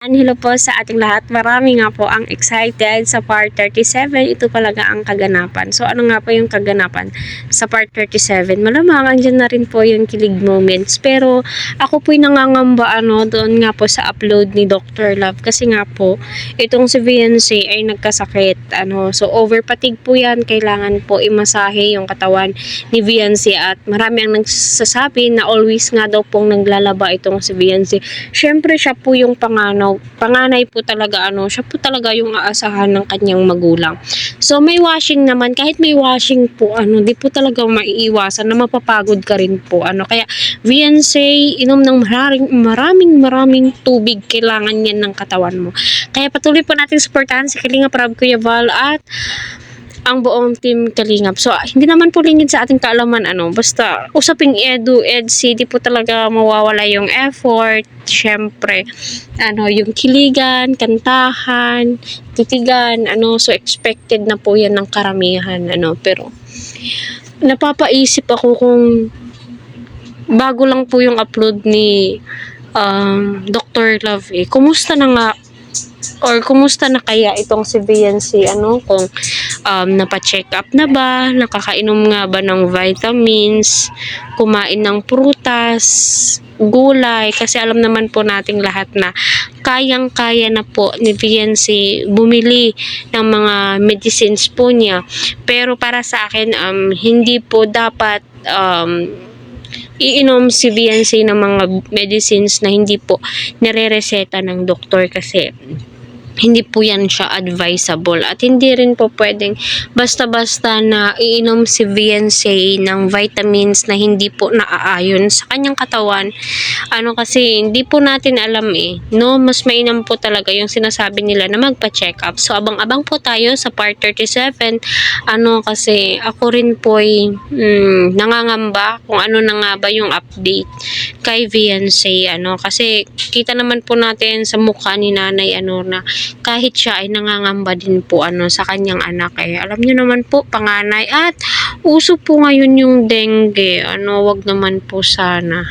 Hello po sa ating lahat. Marami nga po ang excited sa part 37. Ito talaga ang kaganapan. So ano nga po yung kaganapan sa part 37? Malamang andyan na rin po yung kilig moments. Pero ako po'y nangangamba doon nga po sa upload ni Dr. Love. Kasi nga po, itong si VNC ay nagkasakit. So over fatigue po yan. Kailangan po imasahe yung katawan ni VNC. At marami ang nagsasabi na always nga daw pong naglalaba itong si VNC. Syempre siya po yung panganay po talaga siya po talaga yung aasahan ng kanyang magulang. So may washing naman, kahit may washing po di po talaga maiiwasan na mapapagod ka rin po kaya VNC, inom ng maraming tubig, kailangan yan ng katawan mo. Kaya patuloy po natin suportahan si Kalinga Prab, Kuya Val at ang buong team Kalingap. So, hindi naman po lingid sa ating kaalaman, basta usaping EDC, di po talaga mawawala yung effort, syempre, yung kiligan, kantahan, titigan, so expected na po yan ng karamihan, pero, napapaisip ako kung bago lang po yung upload ni Dr. Love, kumusta na nga or kumusta na kaya itong si VNC kung napa-check up na ba, nakakainom nga ba ng vitamins, kumain ng prutas, gulay, kasi alam naman po nating lahat na kayang-kaya na po ni VNC bumili ng mga medicines po niya. Pero para sa akin, hindi po dapat iinom si VNC ng mga medicines na hindi po nire-reseta ng doktor, kasi hindi po yan siya advisable. At hindi rin po pwedeng basta-basta na iinom si VNC ng vitamins na hindi po naaayon sa kanyang katawan. Kasi hindi po natin alam mas mainam po talaga yung sinasabi nila na magpa-check up. So abang-abang po tayo sa part 37. Kasi ako rin po nangangamba kung ano na nga ba yung update kay VNC. Kasi kita naman po natin sa mukha ni nanay na kahit siya ay nangangamba din po sa kanyang anak. Alam niyo naman po, panganay, at uso po ngayon yung dengue. Wag naman po sana.